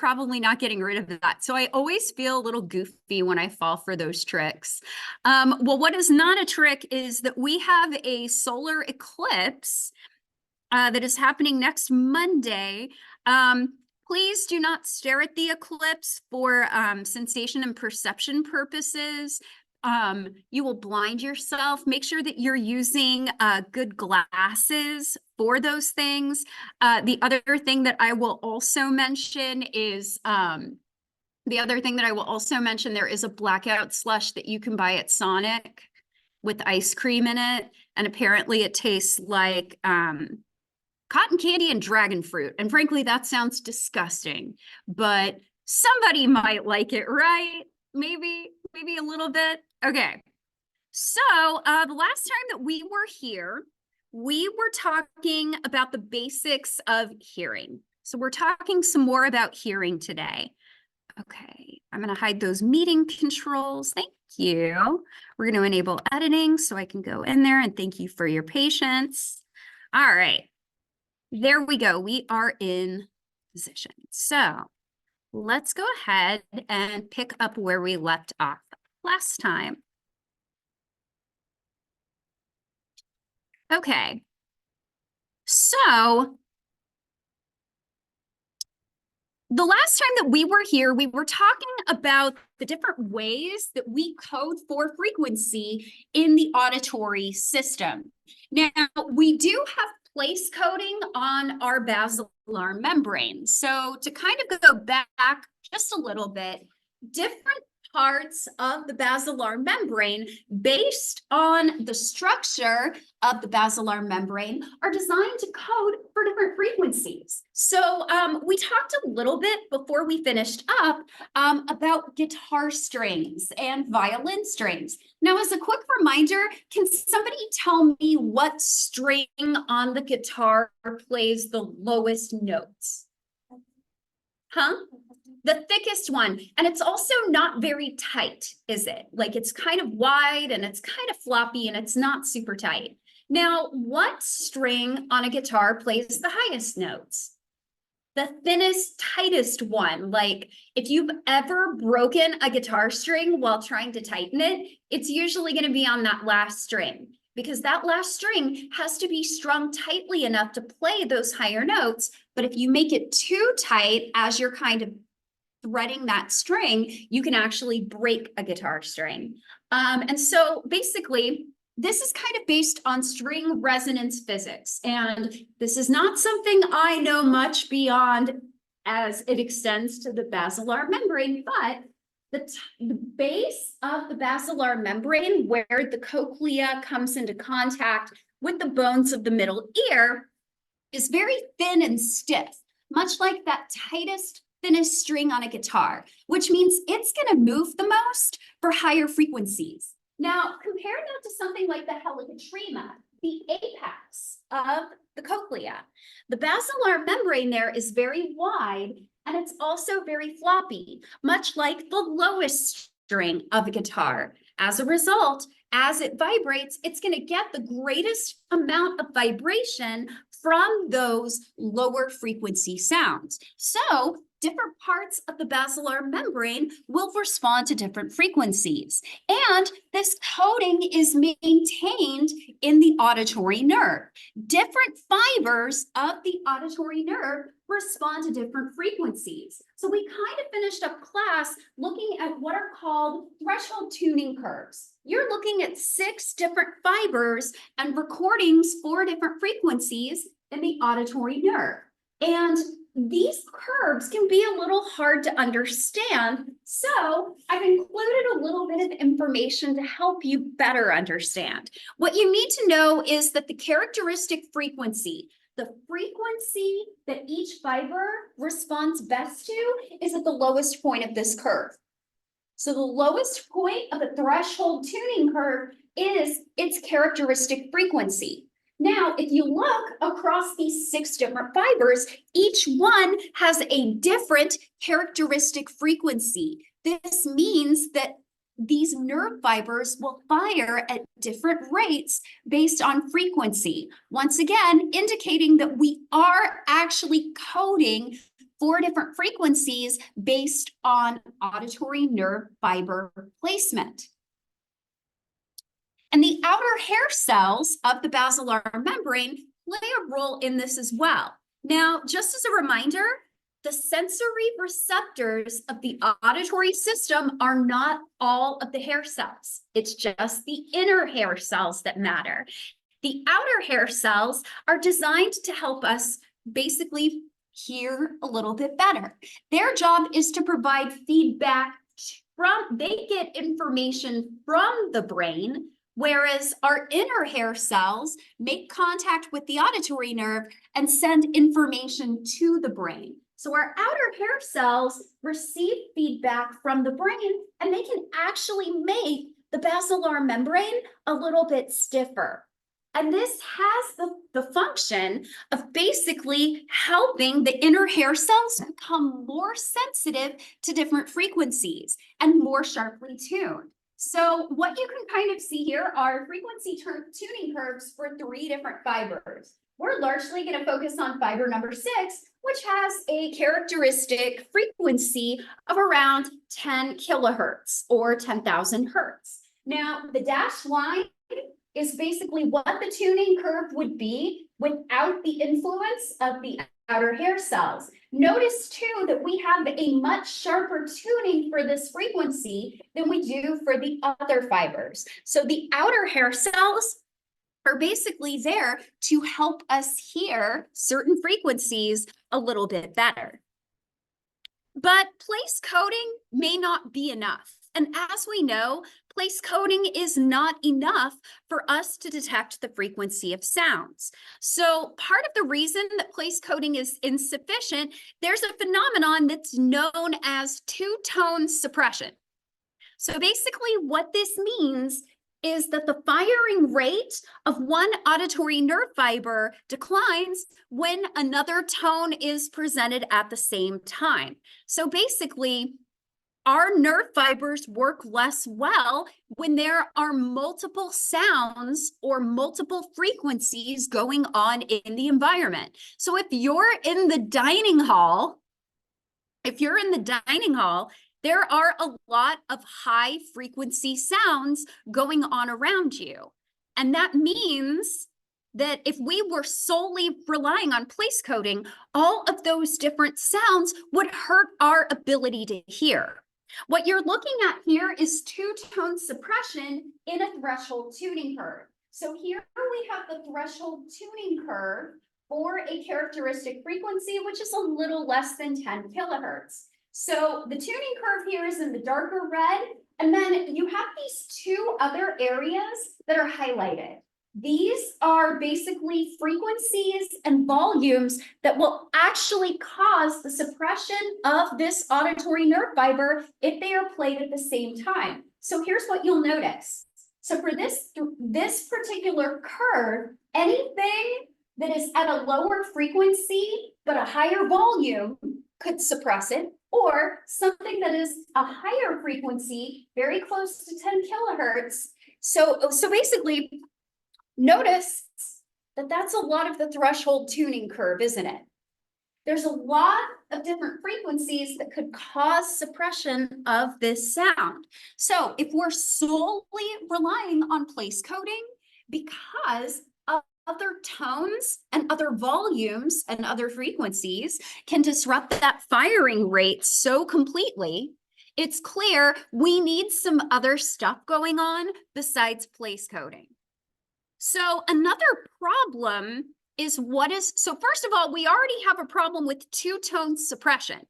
probably not getting rid of that. So I always feel a little goofy when I fall for those tricks. Well, what is not a trick is that we have a solar eclipse that is happening next Monday. Please do not stare at the eclipse for sensation and perception purposes. You will blind yourself. Make sure that you're using good glasses for those things. The other thing that I will also mention is there is a blackout slush that you can buy at Sonic with ice cream in it. And apparently it tastes like cotton candy and dragon fruit. And frankly, that sounds disgusting, but somebody might like it, right? Maybe a little bit. Okay. So the last time that we were here, we were talking about the basics of hearing. So we're talking some more about hearing today. Okay, I'm going to hide those meeting controls. Thank you. We're going to enable editing so I can go in there, and thank you for your patience. All right, there we go. We are in position. So let's go ahead and pick up where we left off last time. Okay, so the last time that we were here, we were talking about the different ways that we code for frequency in the auditory system. Now, we do have place coding on our basilar membrane. So to kind of go back just a little bit, different parts of the basilar membrane based on the structure of the basilar membrane are designed to code for different frequencies. So we talked a little bit before we finished up about guitar strings and violin strings. Now, as a quick reminder, can somebody tell me what string on the guitar plays the lowest notes? Huh? The thickest one. And it's also not very tight, is it? Like it's kind of wide and it's kind of floppy and it's not super tight. Now, what string on a guitar plays the highest notes? The thinnest, tightest one. Like if you've ever broken a guitar string while trying to tighten it, it's usually going to be on that last string, because that last string has to be strung tightly enough to play those higher notes. But if you make it too tight as you're kind of threading that string, you can actually break a guitar string. And so basically, this is kind of based on string resonance physics. And this is not something I know much beyond as it extends to the basilar membrane, but the base of the basilar membrane, where the cochlea comes into contact with the bones of the middle ear, is very thin and stiff, much like that thinnest string on a guitar, which means it's going to move the most for higher frequencies. Now, compare that to something like the helicotrema, the apex of the cochlea. The basilar membrane there is very wide, and it's also very floppy, much like the lowest string of a guitar. As a result, as it vibrates, it's going to get the greatest amount of vibration from those lower frequency sounds. So different parts of the basilar membrane will respond to different frequencies. And this coding is maintained in the auditory nerve. Different fibers of the auditory nerve respond to different frequencies. So we kind of finished up class looking at what are called threshold tuning curves. You're looking at 6 different fibers and recordings for different frequencies in the auditory nerve. And these curves can be a little hard to understand, so I've included a little bit of information to help you better understand. What you need to know is that the characteristic frequency, the frequency that each fiber responds best to, is at the lowest point of this curve. So the lowest point of the threshold tuning curve is its characteristic frequency. Now, if you look across these 6 different fibers, each one has a different characteristic frequency. This means that these nerve fibers will fire at different rates based on frequency. Once again, indicating that we are actually coding 4 different frequencies based on auditory nerve fiber placement. And the outer hair cells of the basilar membrane play a role in this as well. Now, just as a reminder, the sensory receptors of the auditory system are not all of the hair cells. It's just the inner hair cells that matter. The outer hair cells are designed to help us basically hear a little bit better. Their job is to provide feedback they get information from the brain, whereas our inner hair cells make contact with the auditory nerve and send information to the brain. So our outer hair cells receive feedback from the brain, and they can actually make the basilar membrane a little bit stiffer. And this has the function of basically helping the inner hair cells become more sensitive to different frequencies and more sharply tuned. So what you can kind of see here are frequency tuning curves for 3 different fibers. We're largely going to focus on fiber number 6, which has a characteristic frequency of around 10 kilohertz or 10,000 hertz. Now, the dashed line is basically what the tuning curve would be without the influence of the outer hair cells. Notice too that we have a much sharper tuning for this frequency than we do for the other fibers. So the outer hair cells are basically there to help us hear certain frequencies a little bit better. But place coding may not be enough. And as we know, place coding is not enough for us to detect the frequency of sounds. So part of the reason that place coding is insufficient, there's a phenomenon that's known as two-tone suppression. So basically what this means is that the firing rate of one auditory nerve fiber declines when another tone is presented at the same time. So basically, our nerve fibers work less well when there are multiple sounds or multiple frequencies going on in the environment. So if you're in the dining hall, there are a lot of high frequency sounds going on around you. And that means that if we were solely relying on place coding, all of those different sounds would hurt our ability to hear. What you're looking at here is two-tone suppression in a threshold tuning curve. So here we have the threshold tuning curve for a characteristic frequency, which is a little less than 10 kilohertz. So the tuning curve here is in the darker red, and then you have these 2 other areas that are highlighted. These are basically frequencies and volumes that will actually cause the suppression of this auditory nerve fiber if they are played at the same time. So here's what you'll notice. So for this particular curve, anything that is at a lower frequency but a higher volume could suppress it, or something that is a higher frequency, very close to 10 kilohertz. So basically, notice that that's a lot of the threshold tuning curve, isn't it? There's a lot of different frequencies that could cause suppression of this sound. So if we're solely relying on place coding, because other tones and other volumes and other frequencies can disrupt that firing rate so completely, it's clear we need some other stuff going on besides place coding. So another problem is so first of all, we already have a problem with two-tone suppression.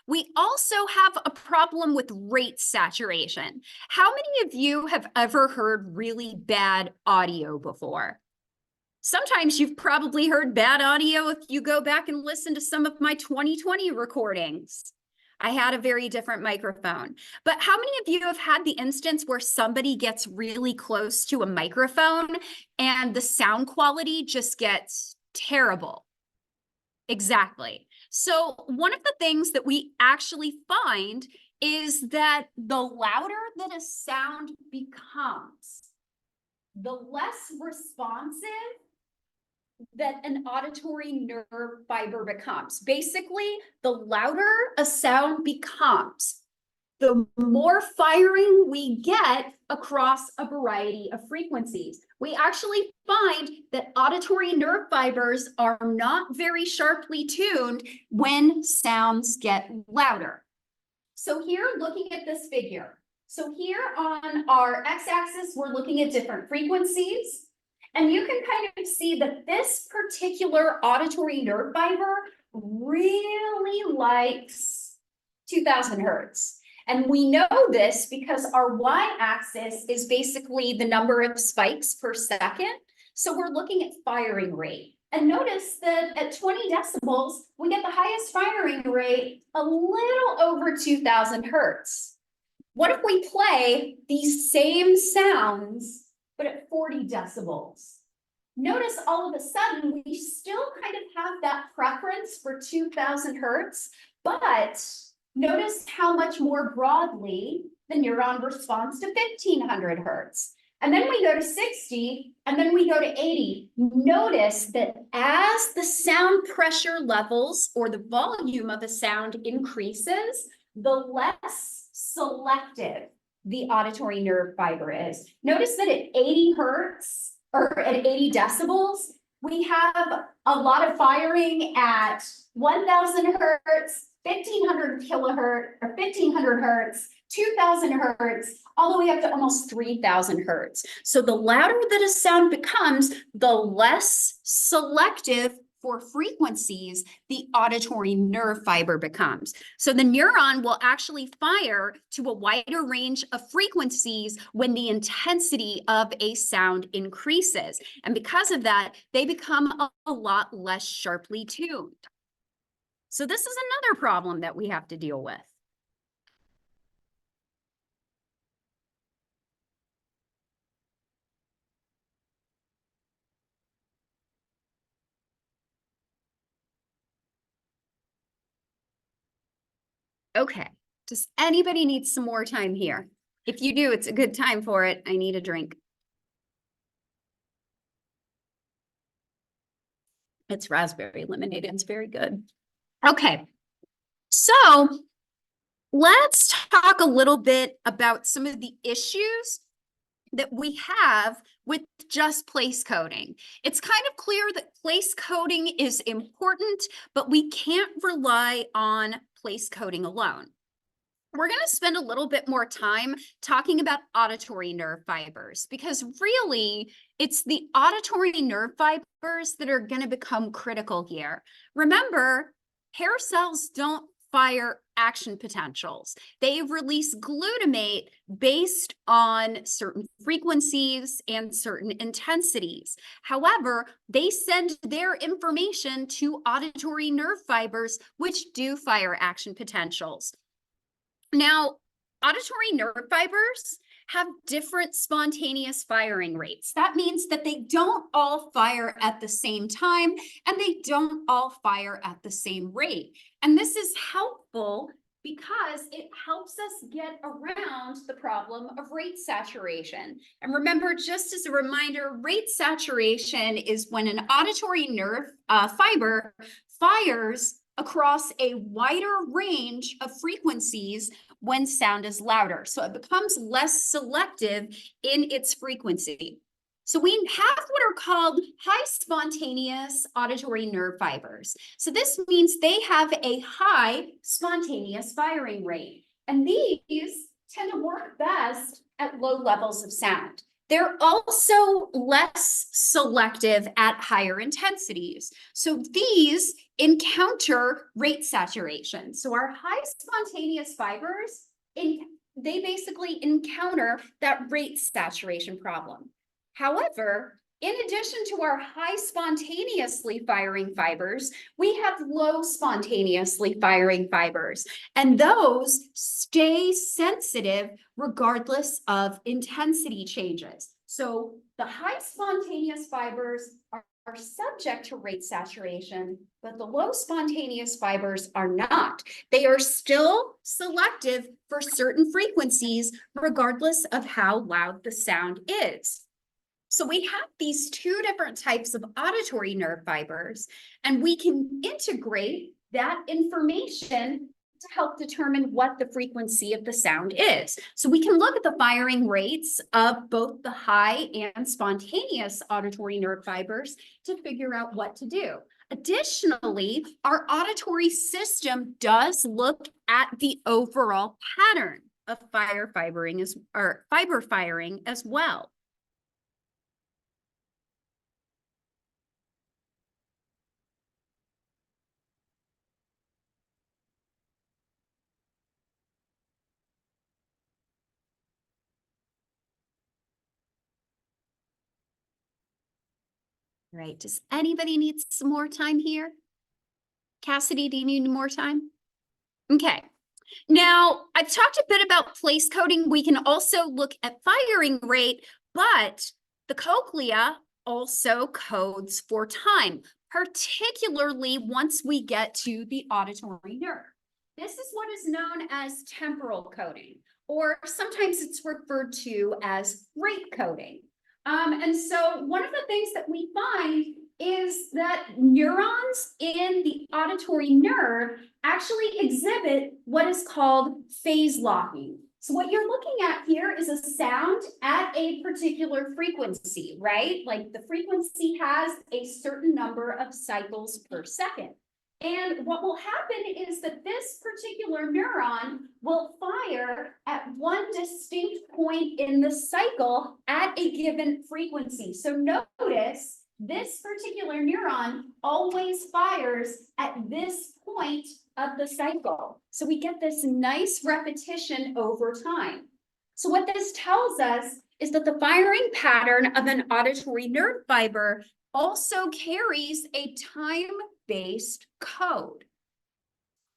We also have a problem with rate saturation. How many of you have ever heard really bad audio before? Sometimes you've probably heard bad audio if you go back and listen to some of my 2020 recordings. I had a very different microphone. But how many of you have had the instance where somebody gets really close to a microphone and the sound quality just gets terrible? Exactly. So one of the things that we actually find is that the louder that a sound becomes, the less responsive that an auditory nerve fiber becomes. Basically, the louder a sound becomes, the more firing we get across a variety of frequencies. We actually find that auditory nerve fibers are not very sharply tuned when sounds get louder. So here, looking at this figure. So here on our x-axis, we're looking at different frequencies. And you can kind of see that this particular auditory nerve fiber really likes 2000 hertz. And we know this because our y-axis is basically the number of spikes per second. So we're looking at firing rate. And notice that at 20 decibels, we get the highest firing rate a little over 2000 hertz. What if we play these same sounds, but at 40 decibels? Notice all of a sudden, we still kind of have that preference for 2000 hertz, but notice how much more broadly the neuron responds to 1500 hertz. And then we go to 60, and then we go to 80. Notice that as the sound pressure levels or the volume of a sound increases, the less selective the auditory nerve fiber is. Notice that at 80 hertz, or at 80 decibels, we have a lot of firing at 1000 hertz, 1500 kilohertz, or 1500 hertz, 2000 hertz, all the way up to almost 3000 hertz. So the louder that a sound becomes, the less selective for frequencies the auditory nerve fiber becomes. So the neuron will actually fire to a wider range of frequencies when the intensity of a sound increases. And because of that, they become a lot less sharply tuned. So this is another problem that we have to deal with. Okay, does anybody need some more time here? If you do, it's a good time for it. I need a drink. It's raspberry lemonade. It's very good. Okay, so let's talk a little bit about some of the issues that we have with just place coding. It's kind of clear that place coding is important, but we can't rely on place coding alone. We're going to spend a little bit more time talking about auditory nerve fibers because really it's the auditory nerve fibers that are going to become critical here. Remember, hair cells don't fire action potentials. They release glutamate based on certain frequencies and certain intensities. However, they send their information to auditory nerve fibers, which do fire action potentials. Now, auditory nerve fibers have different spontaneous firing rates. That means that they don't all fire at the same time and they don't all fire at the same rate. And this is helpful because it helps us get around the problem of rate saturation. And remember, just as a reminder, rate saturation is when an auditory nerve fiber fires across a wider range of frequencies when sound is louder. So it becomes less selective in its frequency. So we have what are called high spontaneous auditory nerve fibers. So this means they have a high spontaneous firing rate. And these tend to work best at low levels of sound. They're also less selective at higher intensities. So these encounter rate saturation. So our high spontaneous fibers, they basically encounter that rate saturation problem. However, in addition to our high spontaneously firing fibers, we have low spontaneously firing fibers, and those stay sensitive regardless of intensity changes. So the high spontaneous fibers are subject to rate saturation, but the low spontaneous fibers are not. They are still selective for certain frequencies, regardless of how loud the sound is. So we have these two different types of auditory nerve fibers, and we can integrate that information to help determine what the frequency of the sound is. So we can look at the firing rates of both the high and spontaneous auditory nerve fibers to figure out what to do. Additionally, our auditory system does look at the overall pattern of fiber firing as well. Right. Does anybody need some more time here? Cassidy, do you need more time? Okay. Now, I've talked a bit about place coding. We can also look at firing rate, but the cochlea also codes for time, particularly once we get to the auditory nerve. This is what is known as temporal coding, or sometimes it's referred to as rate coding. And so one of the things that we find is that neurons in the auditory nerve actually exhibit what is called phase locking. So what you're looking at here is a sound at a particular frequency, right? Like the frequency has a certain number of cycles per second. And what will happen is that this particular neuron will fire at one distinct point in the cycle at a given frequency. So notice this particular neuron always fires at this point of the cycle. So we get this nice repetition over time. So what this tells us is that the firing pattern of an auditory nerve fiber also carries a time-based code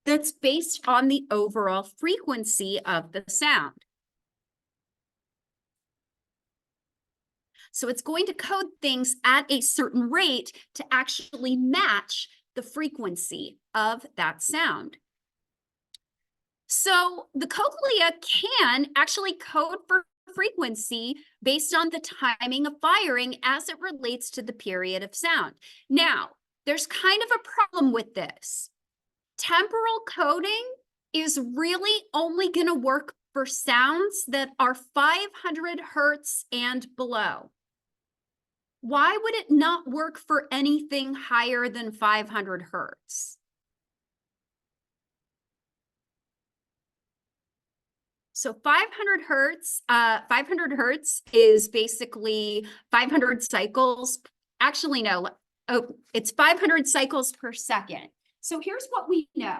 that's based on the overall frequency of the sound. So it's going to code things at a certain rate to actually match the frequency of that sound. So the cochlea can actually code for frequency based on the timing of firing as it relates to the period of sound. Now, there's kind of a problem with this. Temporal coding is really only going to work for sounds that are 500 hertz and below. Why would it not work for anything higher than 500 hertz? So 500 hertz is basically 500 cycles. Actually, no, it's 500 cycles per second. So here's what we know.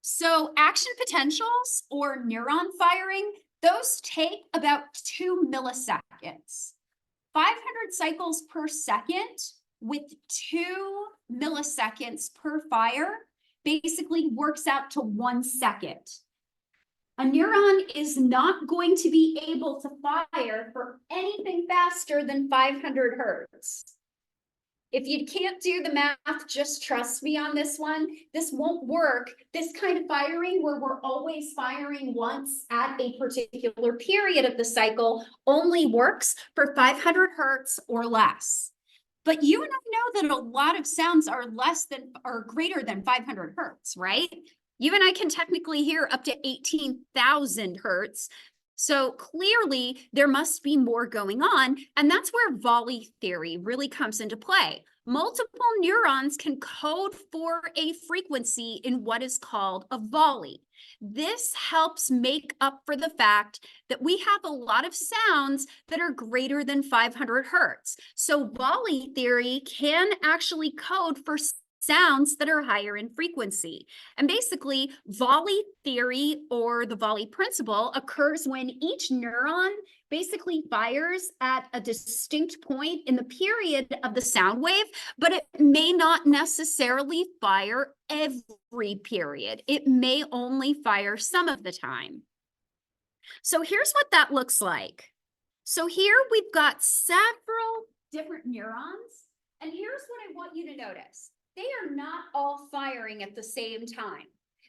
So action potentials or neuron firing, those take about 2 milliseconds. 500 cycles per second with 2 milliseconds per fire basically works out to 1 second. A neuron is not going to be able to fire for anything faster than 500 hertz. If you can't do the math, just trust me on this one. This won't work. This kind of firing where we're always firing once at a particular period of the cycle only works for 500 hertz or less. But you and I know that a lot of sounds are greater than 500 hertz, right? You and I can technically hear up to 18,000 hertz. So clearly there must be more going on. And that's where volley theory really comes into play. Multiple neurons can code for a frequency in what is called a volley. This helps make up for the fact that we have a lot of sounds that are greater than 500 hertz. So volley theory can actually code for sounds that are higher in frequency. And basically, volley theory or the volley principle occurs when each neuron basically fires at a distinct point in the period of the sound wave, but it may not necessarily fire every period. It may only fire some of the time. So here's what that looks like. So here we've got several different neurons, and here's what I want you to notice. They are not all firing at the same time.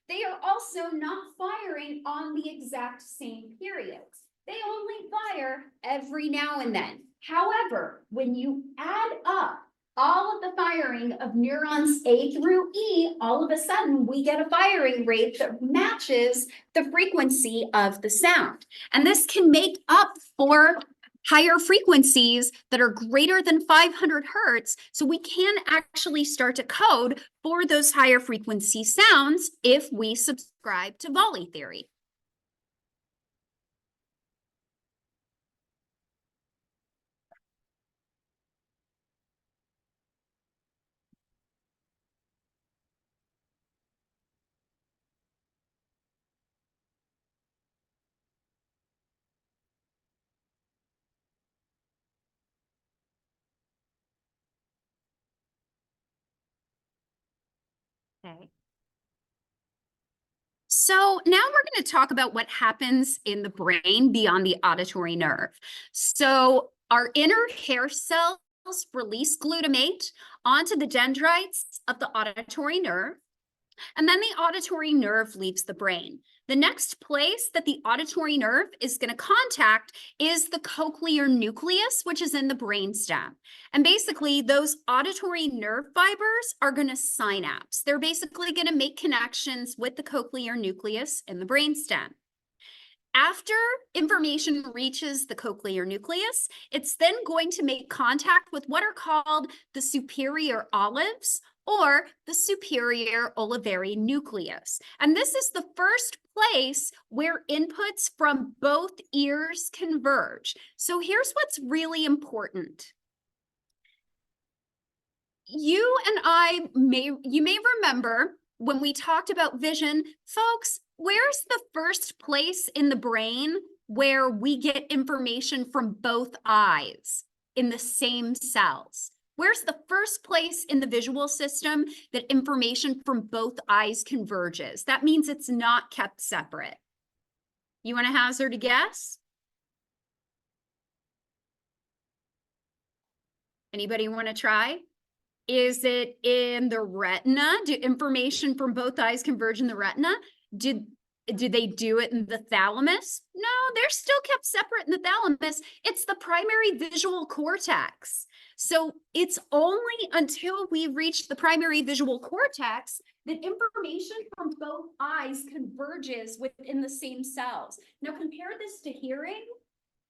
They are also not firing on the exact same periods. They only fire every now and then. However, when you add up all of the firing of neurons A through E, all of a sudden we get a firing rate that matches the frequency of the sound. And this can make up for higher frequencies that are greater than 500 hertz. So we can actually start to code for those higher frequency sounds if we subscribe to volley theory. Okay. So now we're going to talk about what happens in the brain beyond the auditory nerve. So our inner hair cells release glutamate onto the dendrites of the auditory nerve, and then the auditory nerve leaves the brain. The next place that the auditory nerve is going to contact is the cochlear nucleus, which is in the brainstem. And basically, those auditory nerve fibers are going to synapse. They're basically going to make connections with the cochlear nucleus in the brainstem. After information reaches the cochlear nucleus, it's then going to make contact with what are called the superior olives or the superior olivary nucleus. And this is the first place where inputs from both ears converge. So here's what's really important. You may remember when we talked about vision, folks, where's the first place in the brain where we get information from both eyes in the same cells? Where's the first place in the visual system that information from both eyes converges? That means it's not kept separate. You want to hazard a guess? Anybody want to try? Is it in the retina? Do information from both eyes converge in the retina? Did they do it in the thalamus? No, they're still kept separate in the thalamus. It's the primary visual cortex. So it's only until we reach the primary visual cortex that information from both eyes converges within the same cells. Now compare this to hearing.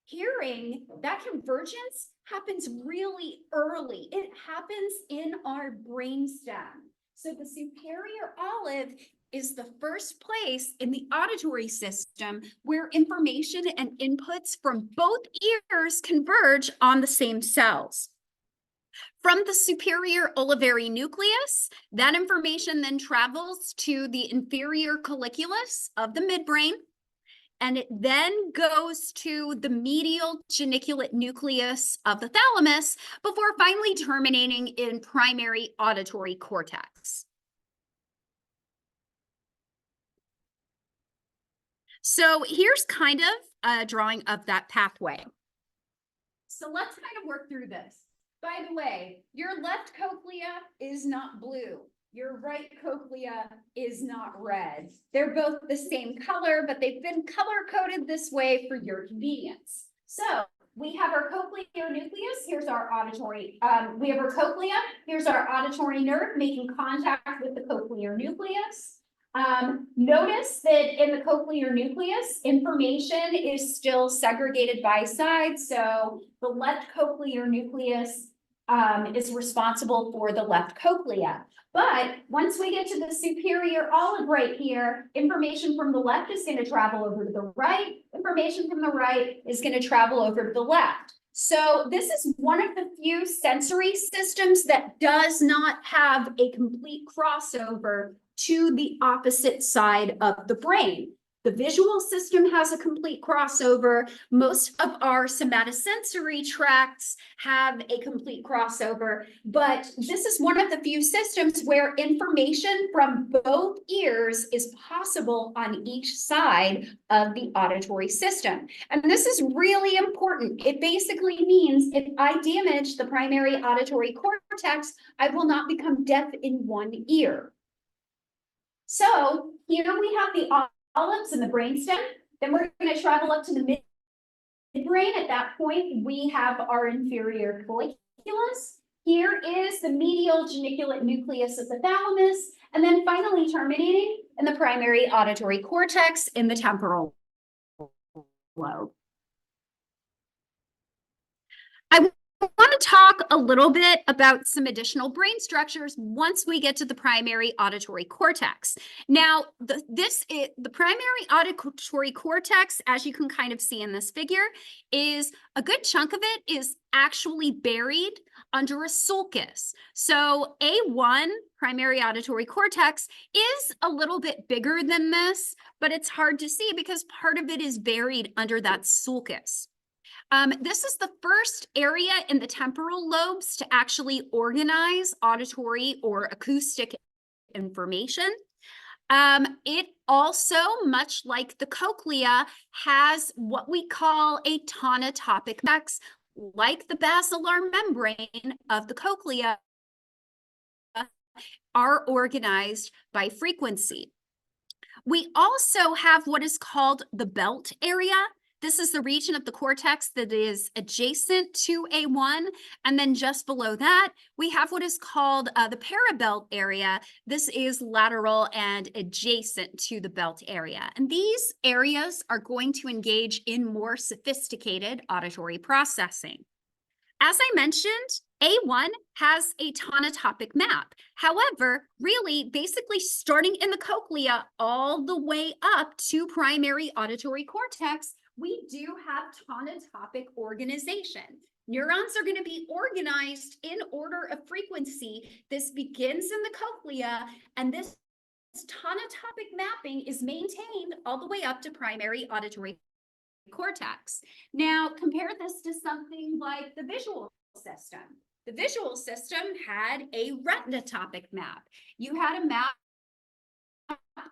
Hearing, that convergence happens really early. It happens in our brainstem. So the superior olive is the first place in the auditory system where information and inputs from both ears converge on the same cells. From the superior olivary nucleus, that information then travels to the inferior colliculus of the midbrain, and it then goes to the medial geniculate nucleus of the thalamus before finally terminating in primary auditory cortex. So here's kind of a drawing of that pathway. So let's kind of work through this. By the way, your left cochlea is not blue. Your right cochlea is not red. They're both the same color, but they've been color-coded this way for your convenience. So we have our cochlear nucleus. Here's our auditory. We have our cochlea. Here's our auditory nerve making contact with the cochlear nucleus. Notice that in the cochlear nucleus, information is still segregated by side. So the left cochlear nucleus is responsible for the left cochlea. But once we get to the superior olive right here, information from the left is going to travel over to the right. Information from the right is going to travel over to the left. So this is one of the few sensory systems that does not have a complete crossover to the opposite side of the brain. The visual system has a complete crossover. Most of our somatosensory tracts have a complete crossover, but this is one of the few systems where information from both ears is possible on each side of the auditory system. And this is really important. It basically means if I damage the primary auditory cortex, I will not become deaf in one ear. So here we have the olives in the brainstem. Then we're going to travel up to the midbrain. At that point, we have our inferior colliculus. Here is the medial geniculate nucleus of the thalamus, and then finally terminating in the primary auditory cortex in the temporal lobe. I want to talk a little bit about some additional brain structures once we get to the primary auditory cortex. Now, the primary auditory cortex, as you can kind of see in this figure, is a good chunk of it is actually buried under a sulcus. So A1, primary auditory cortex, is a little bit bigger than this, but it's hard to see because part of it is buried under that sulcus. This is the first area in the temporal lobes to actually organize auditory or acoustic information. It also, much like the cochlea, has what we call a tonotopic cortex, like the basilar membrane of the cochlea, are organized by frequency. We also have what is called the belt area. This is the region of the cortex that is adjacent to A1. And then just below that, we have what is called the parabelt area. This is lateral and adjacent to the belt area. And these areas are going to engage in more sophisticated auditory processing. As I mentioned, A1 has a tonotopic map. However, really, basically starting in the cochlea all the way up to primary auditory cortex, we do have tonotopic organization. Neurons are going to be organized in order of frequency. This begins in the cochlea, and this tonotopic mapping is maintained all the way up to primary auditory cortex. Now, compare this to something like the visual system. The visual system had a retinotopic map. You had a map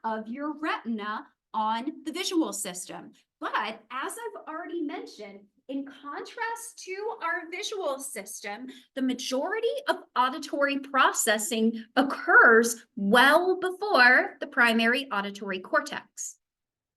of your retina on the visual system. But as I've already mentioned, in contrast to our visual system, the majority of auditory processing occurs well before the primary auditory cortex.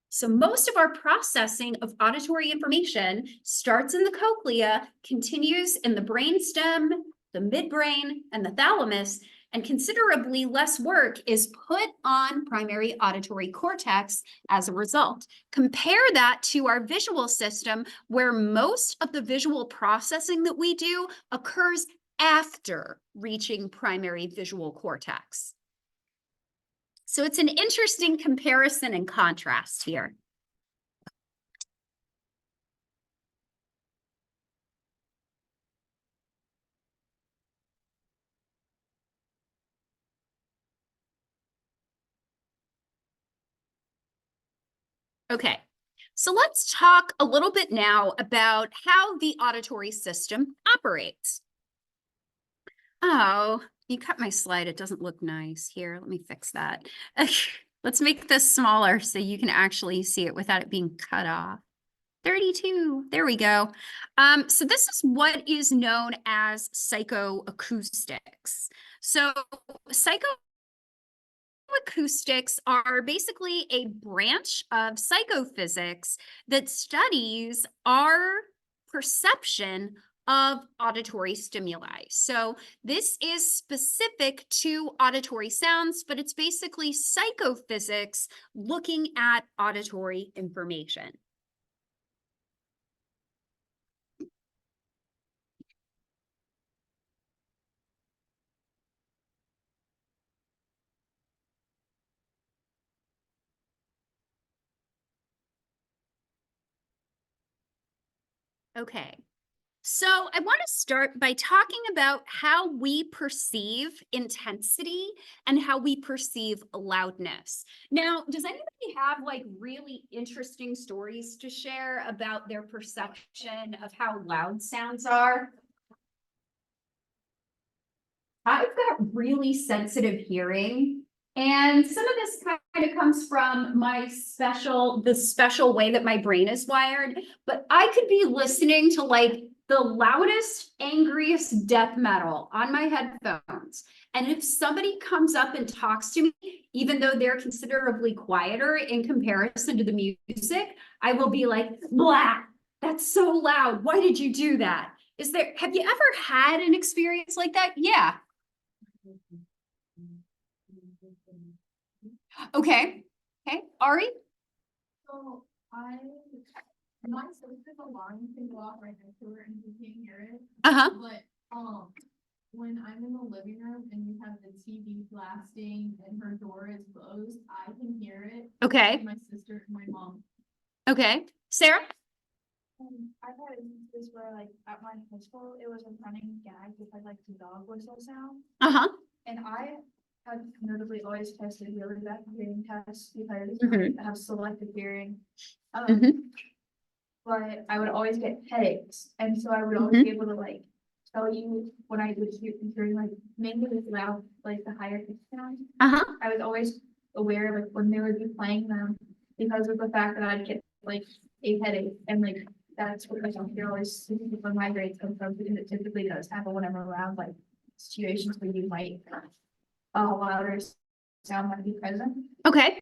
So most of our processing of auditory information starts in the cochlea, continues in the brainstem, the midbrain, and the thalamus, and considerably less work is put on primary auditory cortex as a result. Compare that to our visual system, where most of the visual processing that we do occurs after reaching primary visual cortex. So it's an interesting comparison and contrast here. Okay, so let's talk a little bit now about how the auditory system operates. Oh, you cut my slide. It doesn't look nice. Here, let me fix that. Let's make this smaller so you can actually see it without it being cut off. 32, there we go. So this is what is known as psychoacoustics. So psychoacoustics are basically a branch of psychophysics that studies our perception of auditory stimuli. So this is specific to auditory sounds, but it's basically psychophysics looking at auditory information. Okay. So I want to start by talking about how we perceive intensity and how we perceive loudness. Now, does anybody have like really interesting stories to share about their perception of how loud sounds are? I've got really sensitive hearing, and some of this kind of comes from the special way that my brain is wired. But I could be listening to like the loudest, angriest death metal on my headphones. And if somebody comes up and talks to me, even though they're considerably quieter in comparison to the music, I will be like, blah. That's so loud. Why did you do that? Have you ever had an experience like that? Yeah. Okay. Okay. Ari? So my sister's alarm can go off right next to her and you can't hear it. Uh-huh. But when I'm in the living room and we have the TV blasting and her door is closed, I can hear it. Okay. My sister and my mom. Okay. Sarah? I've had instances where, like, at my high school, it was a running gag because, like, the dog whistle sound. Uh-huh. And I have notably always tested really bad hearing tests because Mhm. I have selective hearing. Mhm. But I would always get headaches, and so I would always be able to, like, tell you when I was hearing, like, mainly with loud, like, the higher pitch sounds. Uh-huh. I was always aware, like, when they would be playing them because of the fact that I'd get, like, a headache, and, like, that's what, like, you're always when migraines come from, because it typically does happen whenever around, like, situations where you might a louder sound might be present. Okay.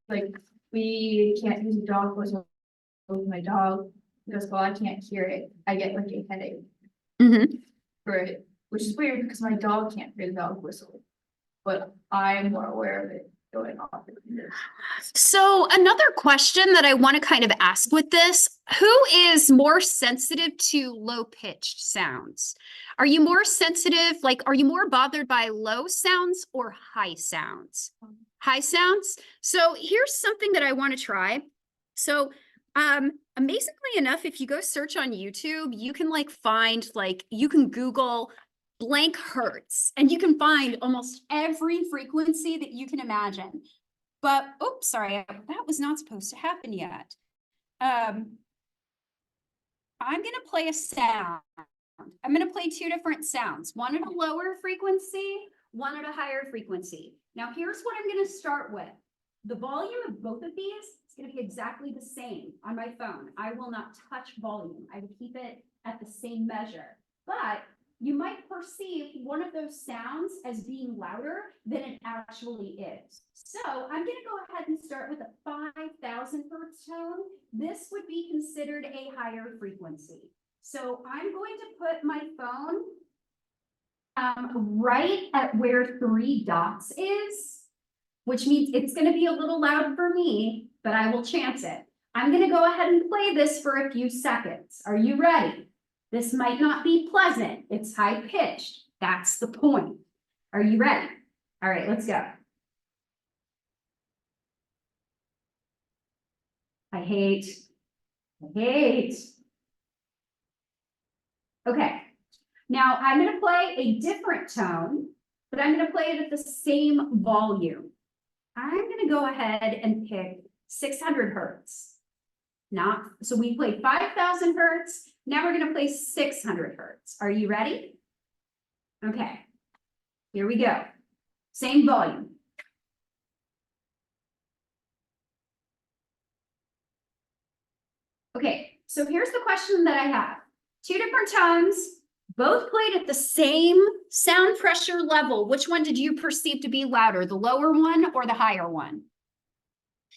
Like, we can't use a dog whistle with my dog because while I can't hear it, I get like a headache Mm-hmm. for it, which is weird because my dog can't hear the dog whistle, but I'm more aware of it going off. So another question that I want to kind of ask with this, who is more sensitive to low-pitched sounds? Are you more sensitive, like, are you more bothered by low sounds or high sounds? High sounds? So here's something that I want to try. So amazingly enough, if you go search on YouTube, you can like find, like, you can Google blank hertz and you can find almost every frequency that you can imagine. But, oops, sorry, that was not supposed to happen yet. I'm gonna play a sound. I'm gonna play two different sounds, one at a lower frequency, one at a higher frequency. Now, here's what I'm gonna start with. The volume of both of these is gonna be exactly the same on my phone. I will not touch volume. I will keep it at the same measure. But you might perceive one of those sounds as being louder than it actually is. So I'm going to go ahead and start with a 5,000 hertz tone. This would be considered a higher frequency. So I'm going to put my phone right at where 3 dots is, which means it's going to be a little loud for me, but I will chance it. I'm going to go ahead and play this for a few seconds. Are you ready? This might not be pleasant. It's high pitched. That's the point. Are you ready? All right, let's go. I hate. Okay. Now I'm going to play a different tone, but I'm going to play it at the same volume. I'm going to go ahead and pick 600 hertz. So we played 5,000 hertz. Now we're going to play 600 hertz. Are you ready? Okay, here we go. Same volume. Okay, so here's the question that I have. Two different tones, both played at the same sound pressure level. Which one did you perceive to be louder, the lower one or the higher one?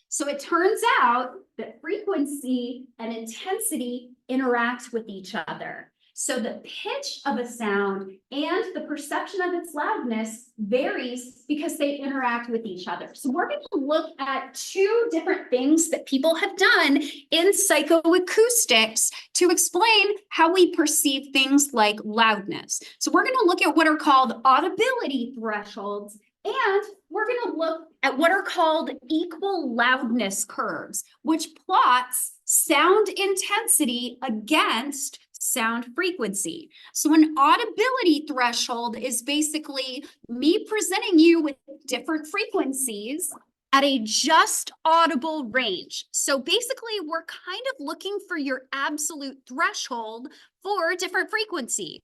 So it turns out that frequency and intensity interact with each other. So the pitch of a sound and the perception of its loudness varies because they interact with each other. So we're going to look at two different things that people have done in psychoacoustics to explain how we perceive things like loudness. So we're going to look at what are called audibility thresholds, and we're going to look at what are called equal loudness curves, which plots sound intensity against sound frequency. So an audibility threshold is basically me presenting you with different frequencies at a just audible range. So basically, we're kind of looking for your absolute threshold for different frequencies.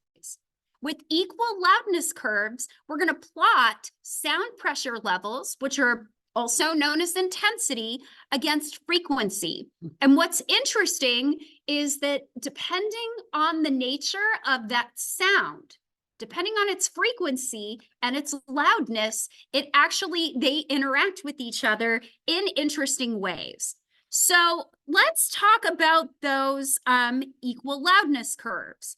With equal loudness curves, we're going to plot sound pressure levels, which are also known as intensity, against frequency. And what's interesting is that depending on the nature of that sound, depending on its frequency and its loudness, they interact with each other in interesting ways. So let's talk about those equal loudness curves.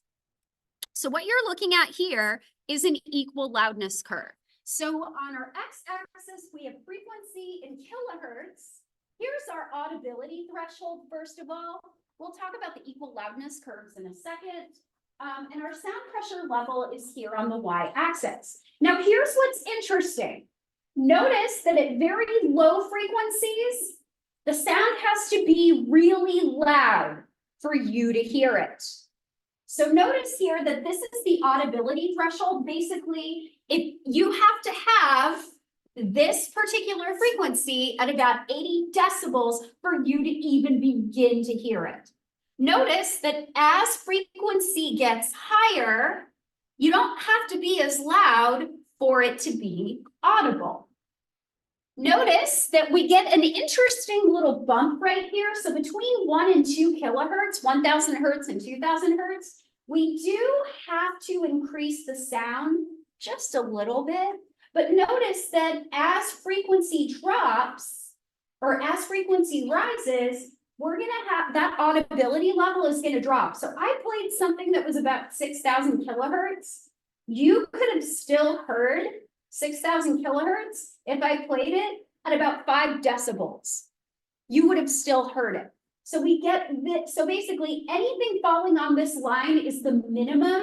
So what you're looking at here is an equal loudness curve. So on our x-axis, we have frequency in kilohertz. Here's our audibility threshold, first of all. We'll talk about the equal loudness curves in a second. And our sound pressure level is here on the y-axis. Now, here's what's interesting. Notice that at very low frequencies, the sound has to be really loud for you to hear it. So notice here that this is the audibility threshold. Basically, if you have to have this particular frequency at about 80 decibels for you to even begin to hear it. Notice that as frequency gets higher, you don't have to be as loud for it to be audible. Notice that we get an interesting little bump right here. So between 1 and 2 kilohertz, 1000 hertz and 2000 hertz, we do have to increase the sound just a little bit. But notice that as frequency drops or as frequency rises, we're going to have that audibility level is going to drop. So I played something that was about 6000 kilohertz. You could have still heard 6000 kilohertz if I played it at about 5 decibels. You would have still heard it. So we get this. So basically anything falling on this line is the minimum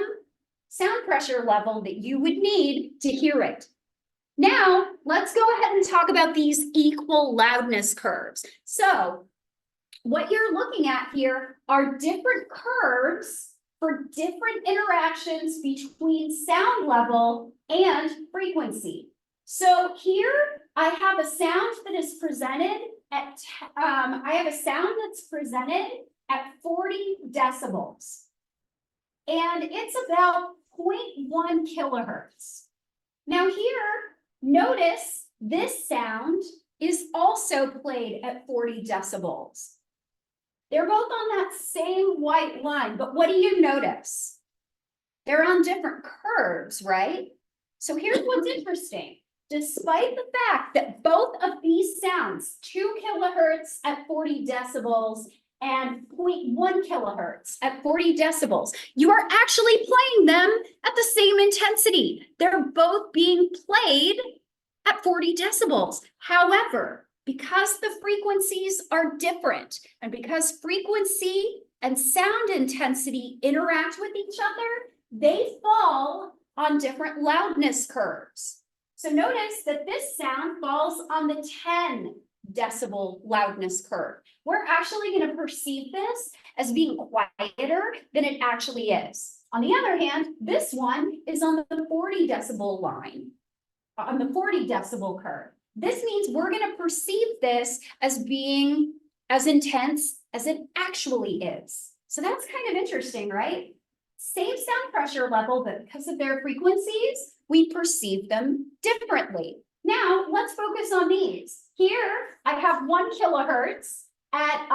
sound pressure level that you would need to hear it. Now, let's go ahead and talk about these equal loudness curves. So what you're looking at here are different curves for different interactions between sound level and frequency. So here I have a sound that is presented at, at 40 decibels. And it's about 0.1 kilohertz. Now here, notice this sound is also played at 40 decibels. They're both on that same white line, but what do you notice? They're on different curves, right? So here's what's interesting. Despite the fact that both of these sounds, 2 kilohertz at 40 decibels and 0.1 kilohertz at 40 decibels, you are actually playing them at the same intensity. They're both being played at 40 decibels. However, because the frequencies are different and because frequency and sound intensity interact with each other, they fall on different loudness curves. So notice that this sound falls on the 10 decibel loudness curve. We're actually going to perceive this as being quieter than it actually is. On the other hand, this one is on the 40 decibel line, on the 40 decibel curve. This means we're going to perceive this as being as intense as it actually is. So that's kind of interesting, right? Same sound pressure level, but because of their frequencies, we perceive them differently. Now, let's focus on these. Here, I have 1 kilohertz at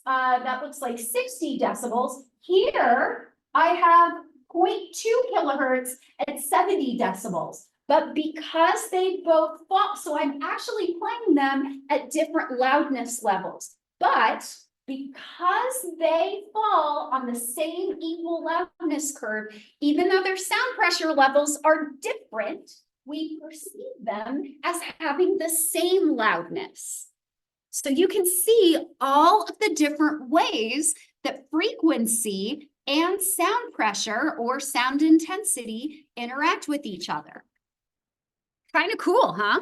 that looks like 60 decibels. Here, I have 0.2 kilohertz at 70 decibels. But because they both fall, so I'm actually playing them at different loudness levels. But because they fall on the same equal loudness curve, even though their sound pressure levels are different, we perceive them as having the same loudness. So you can see all of the different ways that frequency and sound pressure or sound intensity interact with each other. Kind of cool, huh?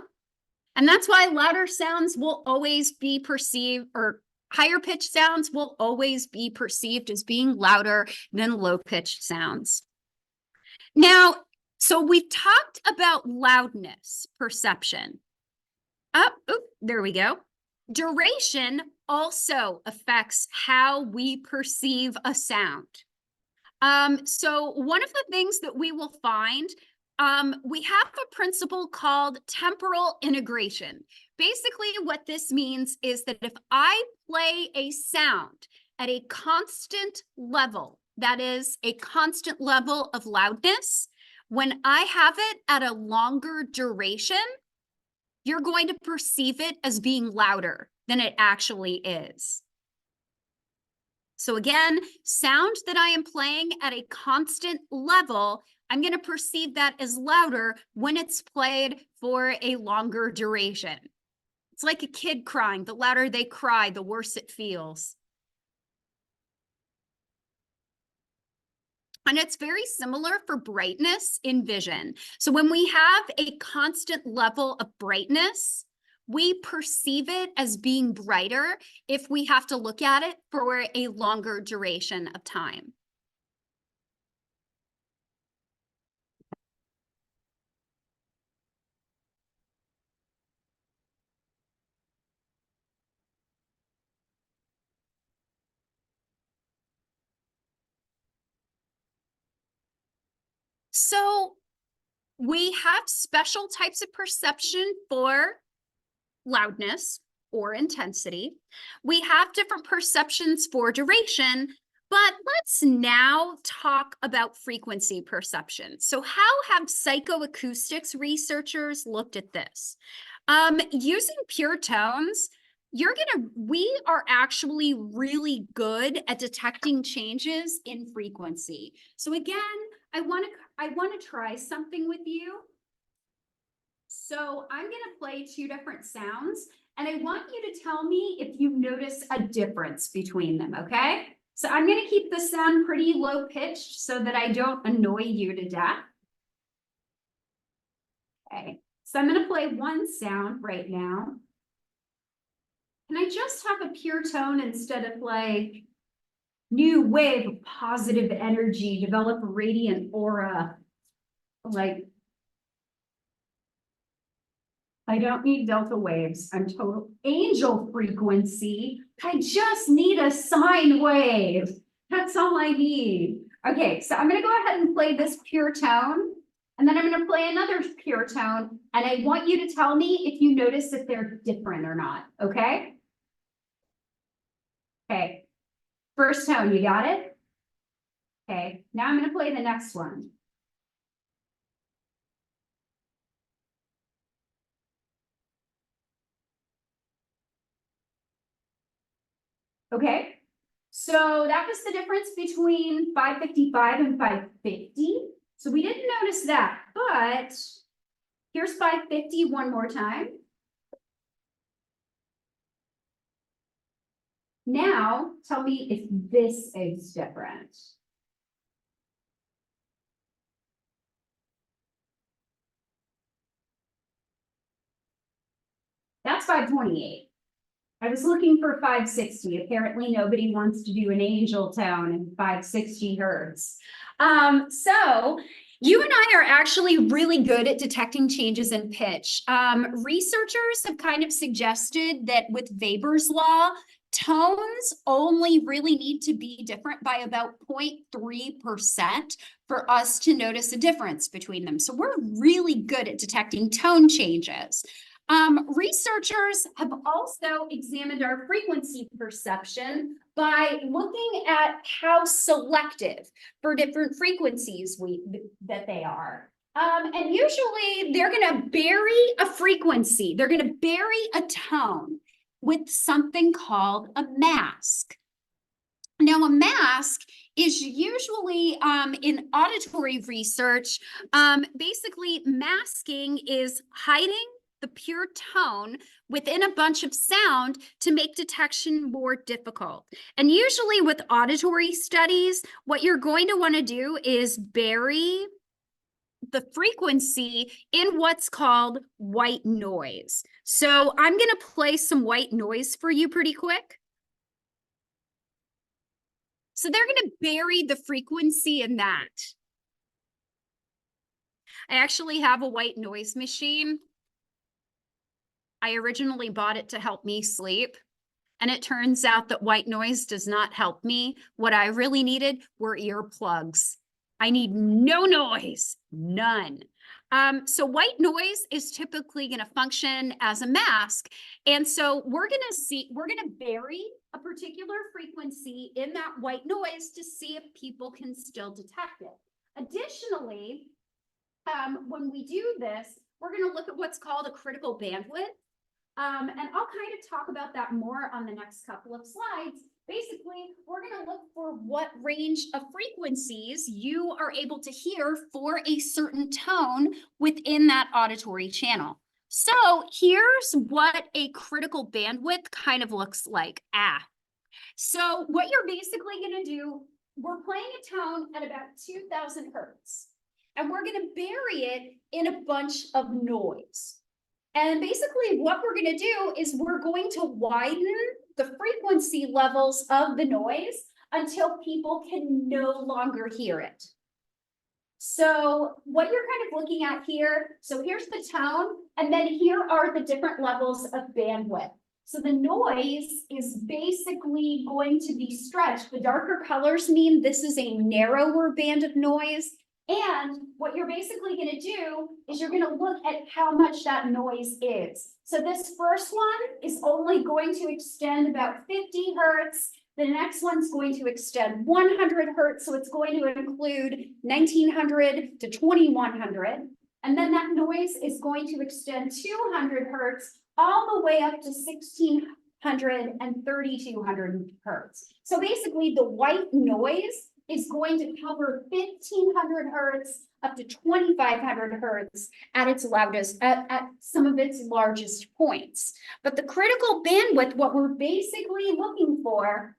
And that's why louder sounds will always be perceived, or higher pitched sounds will always be perceived as being louder than low pitched sounds. Now, so we've talked about loudness perception. There we go. Duration also affects how we perceive a sound. So one of the things that we will find, we have a principle called temporal integration. Basically, what this means is that if I play a sound at a constant level, that is a constant level of loudness, when I have it at a longer duration, you're going to perceive it as being louder than it actually is. So again, sound that I am playing at a constant level, I'm going to perceive that as louder when it's played for a longer duration. It's like a kid crying. The louder they cry, the worse it feels. And it's very similar for brightness in vision. So when we have a constant level of brightness, we perceive it as being brighter if we have to look at it for a longer duration of time. So we have special types of perception for loudness or intensity. We have different perceptions for duration, but let's now talk about frequency perception. So how have psychoacoustics researchers looked at this? Using pure tones, we are actually really good at detecting changes in frequency. So again, I want to try something with you. So I'm going to play two different sounds, and I want you to tell me if you notice a difference between them, okay? So I'm going to keep the sound pretty low pitched so that I don't annoy you to death. Okay, so I'm going to play one sound right now. Can I just have a pure tone instead of like new wave of positive energy, develop a radiant aura, like I don't need delta waves. I'm total angel frequency. I just need a sine wave. That's all I need. Okay, so I'm going to go ahead and play this pure tone, and then I'm going to play another pure tone, and I want you to tell me if you notice if they're different or not, okay? Okay, first tone, you got it? Okay, now I'm going to play the next one. Okay, so that was the difference between 555 and 550. So we didn't notice that, but here's 550 one more time. Now, tell me if this is different. That's 528. I was looking for 560. Apparently nobody wants to do an angel tone in 560 hertz. So you and I are actually really good at detecting changes in pitch. Researchers have kind of suggested that with Weber's law, tones only really need to be different by about 0.3% for us to notice a difference between them. So we're really good at detecting tone changes. Researchers have also examined our frequency perception by looking at how selective for different frequencies that they are. And usually they're going to bury a frequency. They're going to bury a tone with something called a mask. Now, a mask is usually in auditory research, basically masking is hiding the pure tone within a bunch of sound to make detection more difficult. And usually with auditory studies, what you're going to want to do is bury the frequency in what's called white noise. So I'm going to play some white noise for you pretty quick. So they're going to bury the frequency in that. I actually have a white noise machine. I originally bought it to help me sleep, and it turns out that white noise does not help me. What I really needed were earplugs. I need no noise, none. So white noise is typically going to function as a mask. And so we're going to bury a particular frequency in that white noise to see if people can still detect it. Additionally, when we do this, we're going to look at what's called a critical bandwidth. And I'll kind of talk about that more on the next couple of slides. Basically, we're going to look for what range of frequencies you are able to hear for a certain tone within that auditory channel. So here's what a critical bandwidth kind of looks like. So what you're basically going to do, we're playing a tone at about 2000 hertz, and we're going to bury it in a bunch of noise. And basically what we're going to do is we're going to widen the frequency levels of the noise until people can no longer hear it. So what you're kind of looking at here, so here's the tone, and then here are the different levels of bandwidth. So the noise is basically going to be stretched. The darker colors mean this is a narrower band of noise. And what you're basically going to do is you're going to look at how much that noise is. So this first one is only going to extend about 50 hertz. The next one's going to extend 100 hertz. So it's going to include 1900 to 2100. And then that noise is going to extend 200 hertz all the way up to 1600 and 3200 hertz. So basically the white noise is going to cover 1500 hertz up to 2500 hertz at its loudest, at some of its largest points. But the critical bandwidth, what we're basically looking for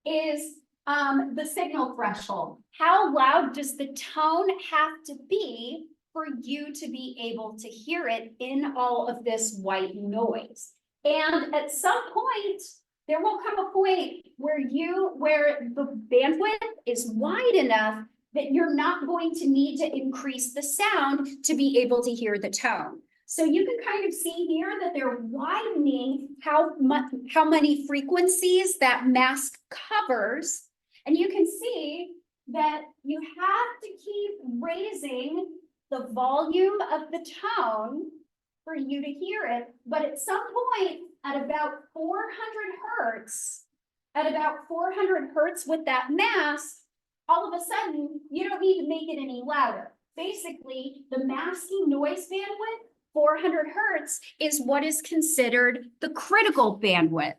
is the signal threshold. How loud does the tone have to be for you to be able to hear it in all of this white noise? And at some point, there will come a point where the bandwidth is wide enough that you're not going to need to increase the sound to be able to hear the tone. So you can kind of see here that they're widening how many frequencies that mask covers. And you can see that you have to keep raising the volume of the tone for you to hear it. But at some point, at about 400 hertz with that mask, all of a sudden, you don't need to make it any louder. Basically, the masking noise bandwidth, 400 hertz, is what is considered the critical bandwidth.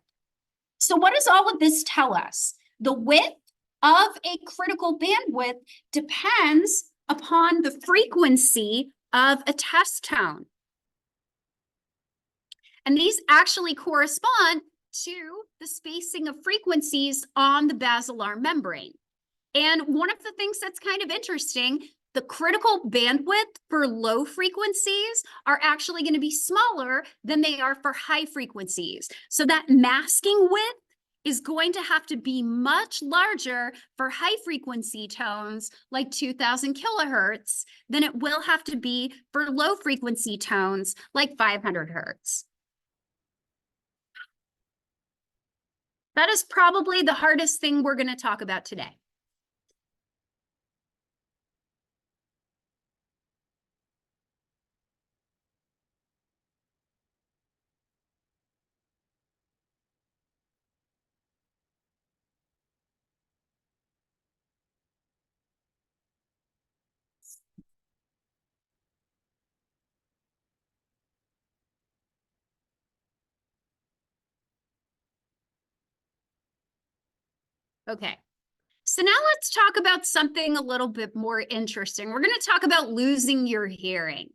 So what does all of this tell us? The width of a critical bandwidth depends upon the frequency of a test tone. And these actually correspond to the spacing of frequencies on the basilar membrane. And one of the things that's kind of interesting, the critical bandwidth for low frequencies are actually going to be smaller than they are for high frequencies. So that masking width is going to have to be much larger for high frequency tones like 2000 kilohertz than it will have to be for low frequency tones like 500 hertz. That is probably the hardest thing we're going to talk about today. Okay, so now let's talk about something a little bit more interesting. We're going to talk about losing your hearing.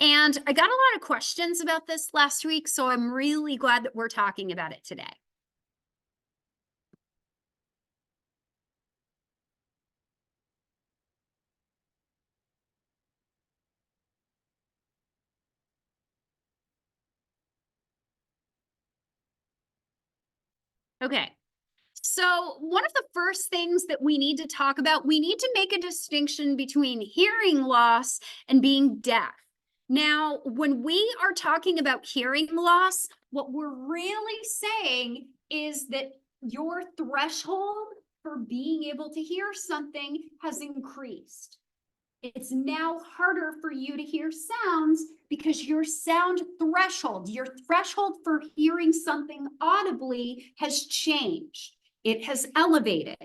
And I got a lot of questions about this last week, so I'm really glad that we're talking about it today. Okay. So one of the first things that we need to talk about, we need to make a distinction between hearing loss and being deaf. Now, when we are talking about hearing loss, what we're really saying is that your threshold for being able to hear something has increased. It's now harder for you to hear sounds because your sound threshold, your threshold for hearing something audibly has changed. It has elevated.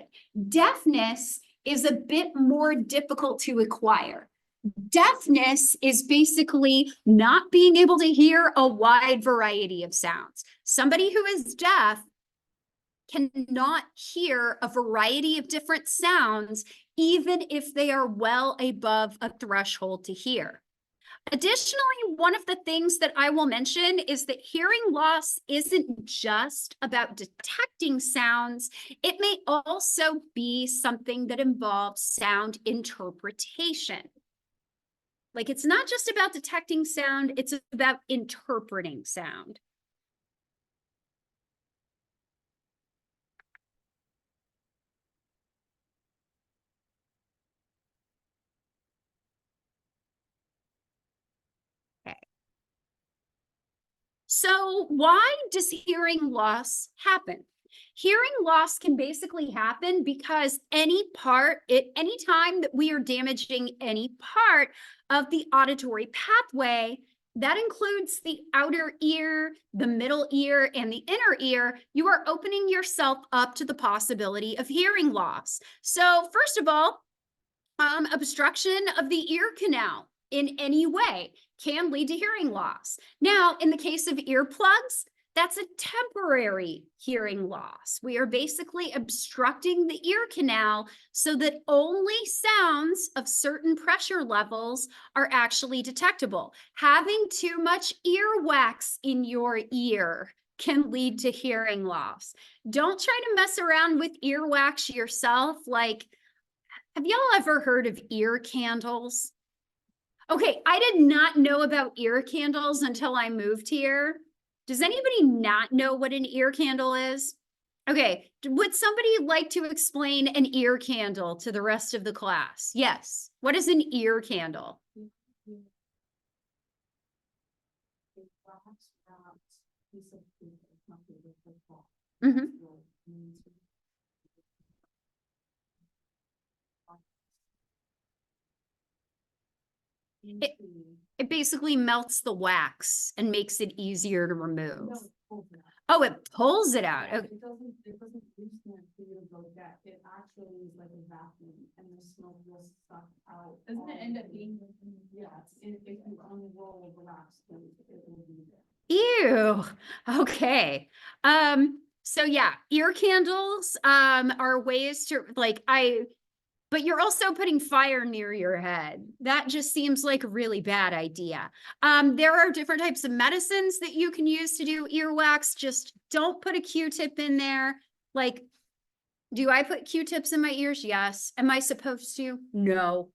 Deafness is a bit more difficult to acquire. Deafness is basically not being able to hear a wide variety of sounds. Somebody who is deaf cannot hear a variety of different sounds, even if they are well above a threshold to hear. Additionally, one of the things that I will mention is that hearing loss isn't just about detecting sounds. It may also be something that involves sound interpretation. Like, it's not just about detecting sound, it's about interpreting sound. Okay. So why does hearing loss happen? Hearing loss can basically happen because any time that we are damaging any part of the auditory pathway, that includes the outer ear, the middle ear, and the inner ear, you are opening yourself up to the possibility of hearing loss. So first of all, obstruction of the ear canal in any way can lead to hearing loss. Now, in the case of earplugs, that's a temporary hearing loss. We are basically obstructing the ear canal so that only sounds of certain pressure levels are actually detectable. Having too much earwax in your ear can lead to hearing loss. Don't try to mess around with earwax yourself. Like, have y'all ever heard of ear candles? Okay, I did not know about ear candles until I moved here. Does anybody not know what an ear candle is? Okay, would somebody like to explain an ear candle to the rest of the class? Yes. What is an ear candle? Mm-hmm. It basically melts the wax and makes it easier to remove. Oh, it pulls it out. Okay. It doesn't loosen it for you to go back. It actually is like a vacuum and the smoke will suck out. Doesn't it end up being? Yes, if you unroll the wax, then it will be there. Ew. Okay. So yeah, ear candles are ways to but you're also putting fire near your head. That just seems like a really bad idea. There are different types of medicines that you can use to do earwax. Just don't put a Q-tip in there. Like, do I put Q-tips in my ears? Yes. Am I supposed to? No.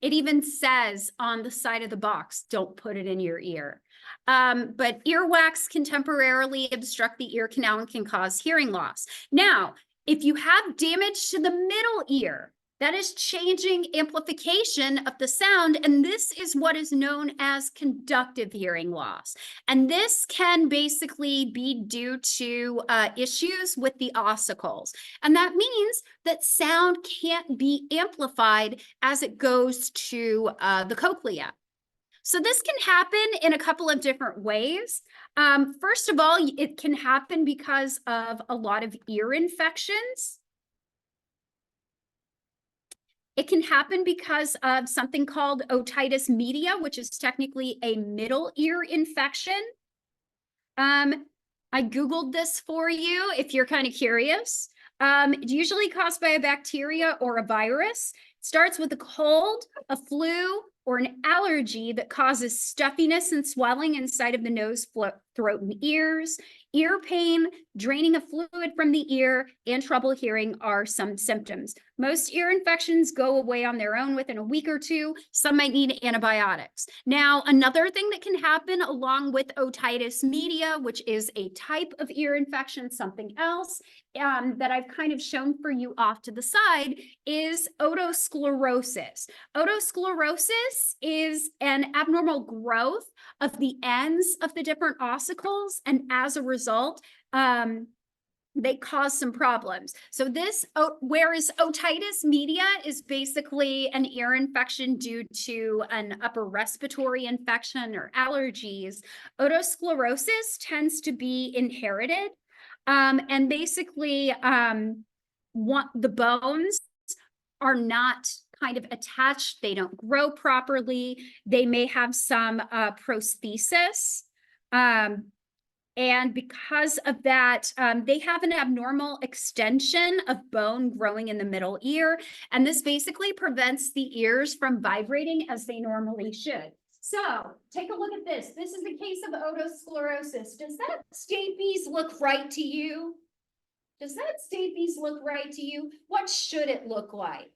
It even says on the side of the box, don't put it in your ear. But earwax can temporarily obstruct the ear canal and can cause hearing loss. Now, if you have damage to the middle ear, that is changing amplification of the sound, and this is what is known as conductive hearing loss. And this can basically be due to issues with the ossicles. And that means that sound can't be amplified as it goes to the cochlea. So this can happen in a couple of different ways. First of all, it can happen because of a lot of ear infections. It can happen because of something called otitis media, which is technically a middle ear infection. I Googled this for you if you're kind of curious. It's usually caused by a bacteria or a virus. It starts with a cold, a flu, or an allergy that causes stuffiness and swelling inside of the nose, throat, and ears. Ear pain, draining of fluid from the ear, and trouble hearing are some symptoms. Most ear infections go away on their own within a week or two. Some might need antibiotics. Now, another thing that can happen along with otitis media, which is a type of ear infection, something else that I've kind of shown for you off to the side, is otosclerosis. Otosclerosis is an abnormal growth of the ends of the different ossicles, and as a result, they cause some problems. So whereas otitis media is basically an ear infection due to an upper respiratory infection or allergies, otosclerosis tends to be inherited. And basically, the bones are not kind of attached. They don't grow properly. They may have some prosthesis. And because of that, they have an abnormal extension of bone growing in the middle ear. And this basically prevents the ears from vibrating as they normally should. So take a look at this. This is a case of otosclerosis. Does that stapes look right to you? Does that stapes look right to you? What should it look like?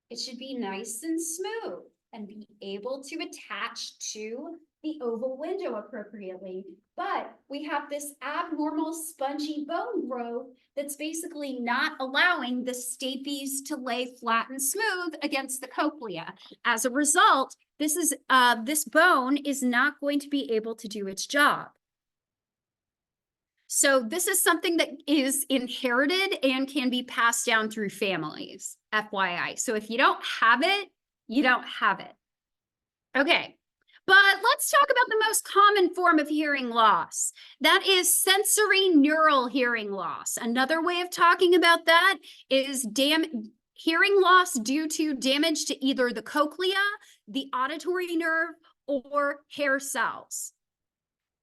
It should be nice and smooth and be able to attach to the oval window appropriately. But we have this abnormal spongy bone growth that's basically not allowing the stapes to lay flat and smooth against the cochlea. As a result, this bone is not going to be able to do its job. So this is something that is inherited and can be passed down through families, FYI. So if you don't have it, you don't have it. Okay, but let's talk about the most common form of hearing loss. That is sensory neural hearing loss. Another way of talking about that is hearing loss due to damage to either the cochlea, the auditory nerve, or hair cells.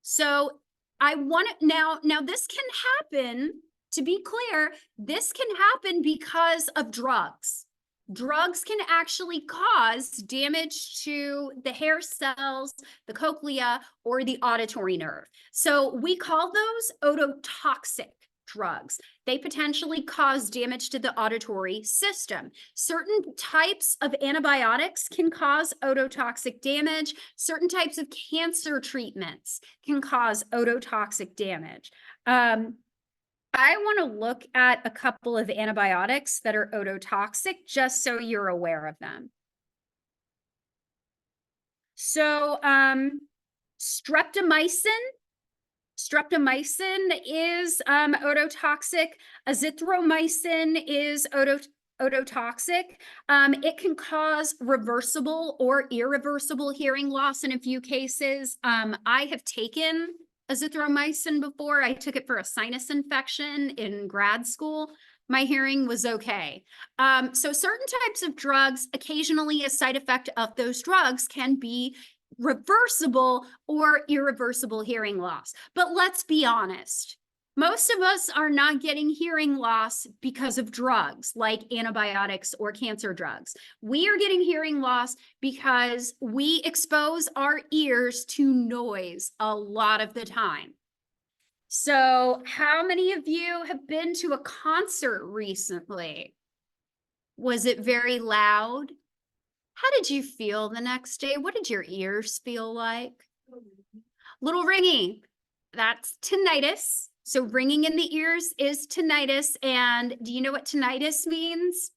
So I want to now this can happen, to be clear, this can happen because of drugs. Drugs can actually cause damage to the hair cells, the cochlea, or the auditory nerve. So we call those ototoxic drugs. They potentially cause damage to the auditory system. Certain types of antibiotics can cause ototoxic damage. Certain types of cancer treatments can cause ototoxic damage. I want to look at a couple of antibiotics that are ototoxic, just so you're aware of them. So streptomycin is ototoxic. Azithromycin is ototoxic. It can cause reversible or irreversible hearing loss in a few cases. I have taken azithromycin before. I took it for a sinus infection in grad school. My hearing was okay. So certain types of drugs, occasionally a side effect of those drugs can be reversible or irreversible hearing loss. But let's be honest. Most of us are not getting hearing loss because of drugs like antibiotics or cancer drugs. We are getting hearing loss because we expose our ears to noise a lot of the time. So how many of you have been to a concert recently? Was it very loud? How did you feel the next day? What did your ears feel like? Little ringy. That's tinnitus. So ringing in the ears is tinnitus. And do you know what tinnitus means?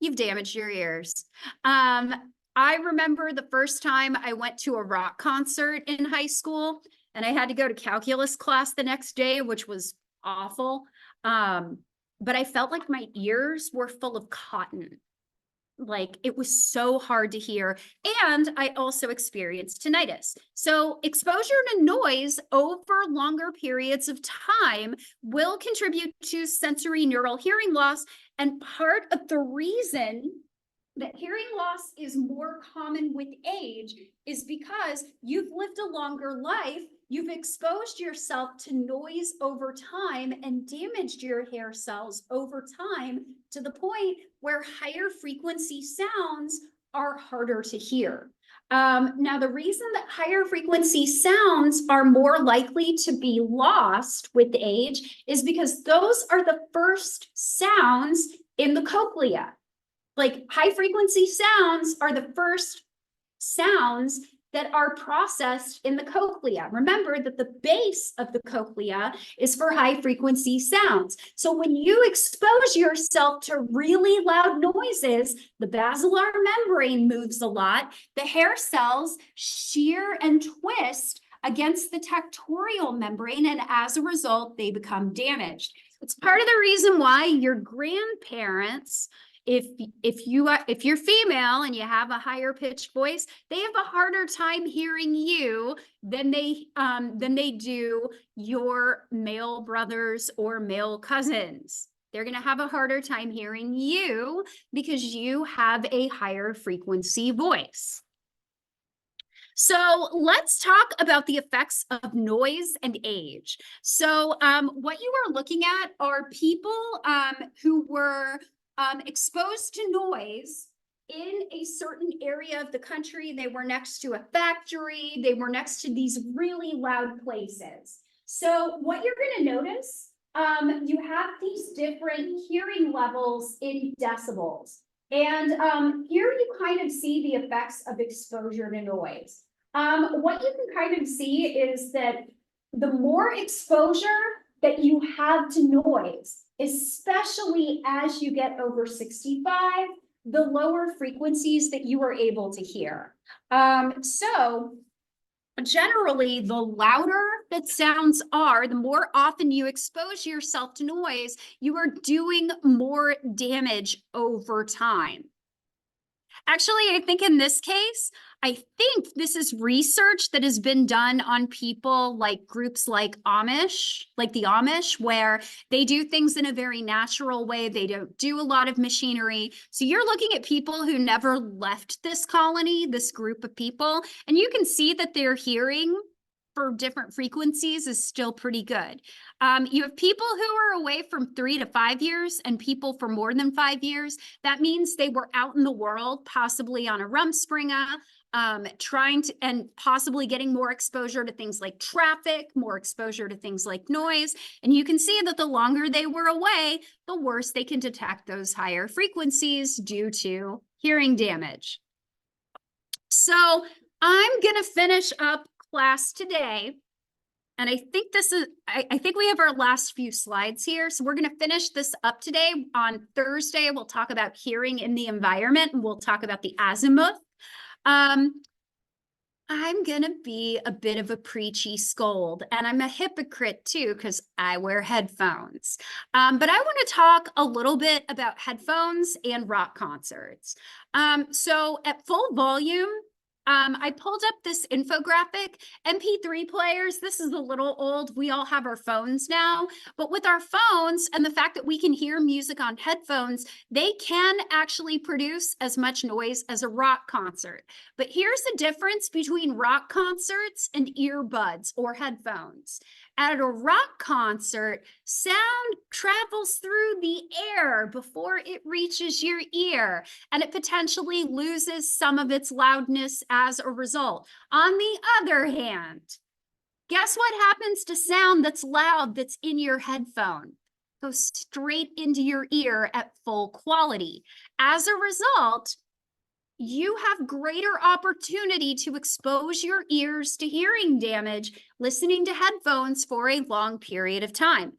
You've damaged your ears. I remember the first time I went to a rock concert in high school, and I had to go to calculus class the next day, which was awful. But I felt like my ears were full of cotton. Like it was so hard to hear. And I also experienced tinnitus. So exposure to noise over longer periods of time will contribute to sensory neural hearing loss. And part of the reason that hearing loss is more common with age is because you've lived a longer life. You've exposed yourself to noise over time and damaged your hair cells over time to the point where higher frequency sounds are harder to hear. Now, the reason that higher frequency sounds are more likely to be lost with age is because those are the first sounds in the cochlea. Like high frequency sounds are the first sounds that are processed in the cochlea. Remember that the base of the cochlea is for high frequency sounds. So when you expose yourself to really loud noises, the basilar membrane moves a lot. The hair cells shear and twist against the tectorial membrane, and as a result, they become damaged. It's part of the reason why your grandparents, if you're female and you have a higher pitched voice, they have a harder time hearing you than they do your male brothers or male cousins. They're going to have a harder time hearing you because you have a higher frequency voice. So let's talk about the effects of noise and age. So what you are looking at are people who were exposed to noise in a certain area of the country. They were next to a factory. They were next to these really loud places. So what you're going to notice, you have these different hearing levels in decibels. And here you kind of see the effects of exposure to noise. What you can kind of see is that the more exposure that you have to noise, especially as you get over 65, the lower frequencies that you are able to hear. So generally, the louder that sounds are, the more often you expose yourself to noise, you are doing more damage over time. Actually, I think in this case, I think this is research that has been done on people like groups like Amish, like the Amish, where they do things in a very natural way. They don't do a lot of machinery. So you're looking at people who never left this colony, this group of people, and you can see that their hearing for different frequencies is still pretty good. You have people who are away from 3 to 5 years and people for more than 5 years. That means they were out in the world, possibly on a Rumspringa, trying to, and possibly getting more exposure to things like traffic, more exposure to things like noise. And you can see that the longer they were away, the worse they can detect those higher frequencies due to hearing damage. So I'm going to finish up class today. And I think this is, I think we have our last few slides here. So we're going to finish this up today. On Thursday, we'll talk about hearing in the environment, and we'll talk about the azimuth. I'm going to be a bit of a preachy scold, and I'm a hypocrite too, because I wear headphones. But I want to talk a little bit about headphones and rock concerts. So at full volume, I pulled up this infographic. MP3 players, this is a little old. We all have our phones now, but with our phones and the fact that we can hear music on headphones, they can actually produce as much noise as a rock concert. But here's the difference between rock concerts and earbuds or headphones. At a rock concert, sound travels through the air before it reaches your ear, and it potentially loses some of its loudness as a result. On the other hand, guess what happens to sound that's loud that's in your headphone? Goes straight into your ear at full quality. As a result, you have greater opportunity to expose your ears to hearing damage listening to headphones for a long period of time.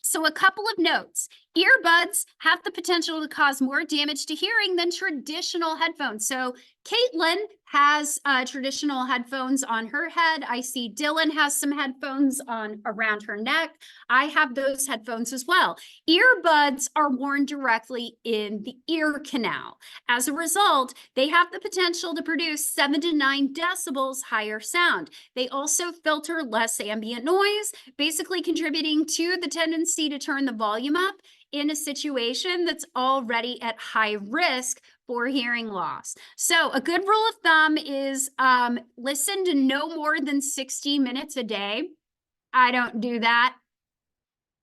So a couple of notes. Earbuds have the potential to cause more damage to hearing than traditional headphones. So Caitlin has traditional headphones on her head. I see Dylan has some headphones on around her neck. I have those headphones as well. Earbuds are worn directly in the ear canal. As a result, they have the potential to produce 7 to 9 decibels higher sound. They also filter less ambient noise, basically contributing to the tendency to turn the volume up in a situation that's already at high risk for hearing loss. So a good rule of thumb is listen to no more than 60 minutes a day. I don't do that.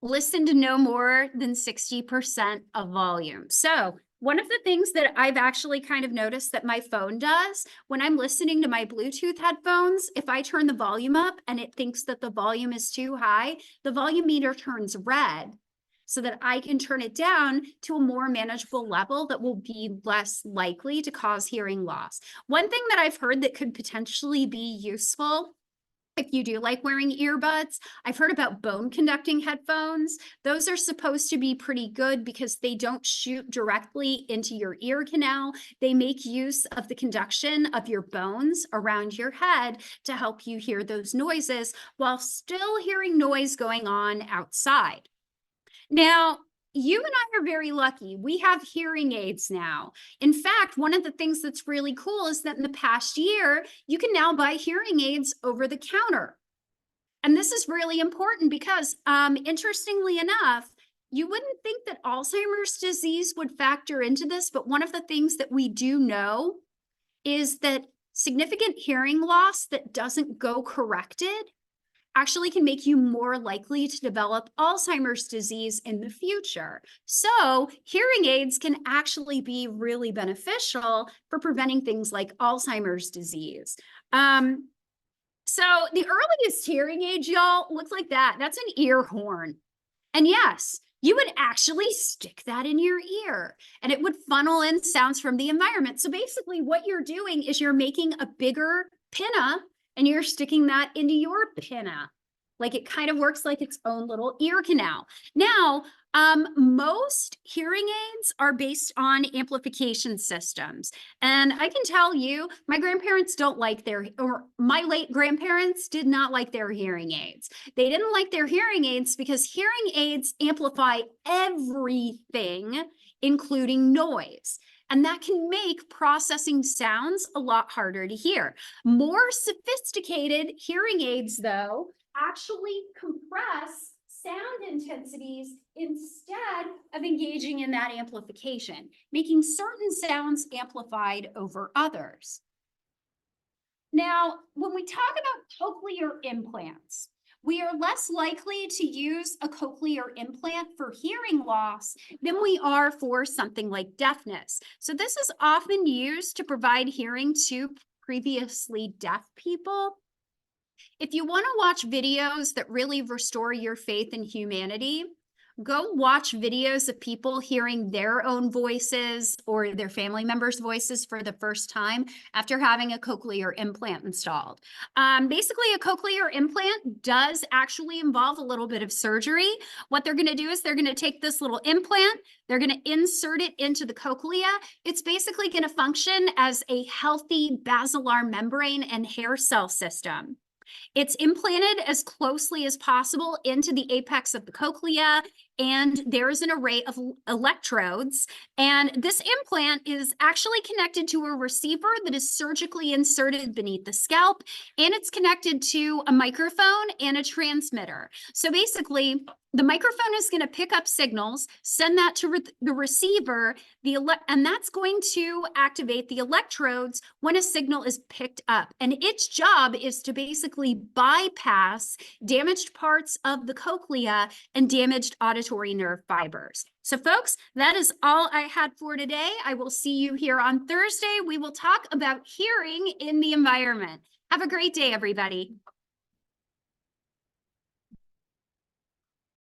Listen to no more than 60% of volume. So one of the things that I've actually kind of noticed that my phone does when I'm listening to my Bluetooth headphones, if I turn the volume up and it thinks that the volume is too high, the volume meter turns red, so that I can turn it down to a more manageable level that will be less likely to cause hearing loss. One thing that I've heard that could potentially be useful if you do like wearing earbuds, I've heard about bone conducting headphones. Those are supposed to be pretty good because they don't shoot directly into your ear canal. They make use of the conduction of your bones around your head to help you hear those noises while still hearing noise going on outside. Now, you and I are very lucky. We have hearing aids now. In fact, one of the things that's really cool is that in the past year, you can now buy hearing aids over the counter. And this is really important because, interestingly enough, you wouldn't think that Alzheimer's disease would factor into this, but one of the things that we do know is that significant hearing loss that doesn't go corrected actually can make you more likely to develop Alzheimer's disease in the future. So hearing aids can actually be really beneficial for preventing things like Alzheimer's disease. So the earliest hearing aid, y'all, looks like that. That's an ear horn. And yes, you would actually stick that in your ear and it would funnel in sounds from the environment. So basically what you're doing is you're making a bigger pinna and you're sticking that into your pinna. Like it kind of works like its own little ear canal. Now, most hearing aids are based on amplification systems. And I can tell you, my grandparents don't like or my late grandparents did not like their hearing aids. They didn't like their hearing aids because hearing aids amplify everything, including noise. And that can make processing sounds a lot harder to hear. More sophisticated hearing aids, though, actually compress sound intensities instead of engaging in that amplification, making certain sounds amplified over others. Now, when we talk about cochlear implants, we are less likely to use a cochlear implant for hearing loss than we are for something like deafness. So this is often used to provide hearing to previously deaf people. If you want to watch videos that really restore your faith in humanity, go watch videos of people hearing their own voices or their family members' voices for the first time after having a cochlear implant installed. Basically, a cochlear implant does actually involve a little bit of surgery. What they're going to do is they're going to take this little implant, they're going to insert it into the cochlea. It's basically going to function as a healthy basilar membrane and hair cell system. It's implanted as closely as possible into the apex of the cochlea, and there is an array of electrodes. And this implant is actually connected to a receiver that is surgically inserted beneath the scalp, and it's connected to a microphone and a transmitter. So basically, the microphone is going to pick up signals, send that to the receiver, and that's going to activate the electrodes when a signal is picked up. And its job is to basically bypass damaged parts of the cochlea and damaged auditory nerve fibers. So folks, that is all I had for today. I will see you here on Thursday. We will talk about hearing in the environment. Have a great day, everybody.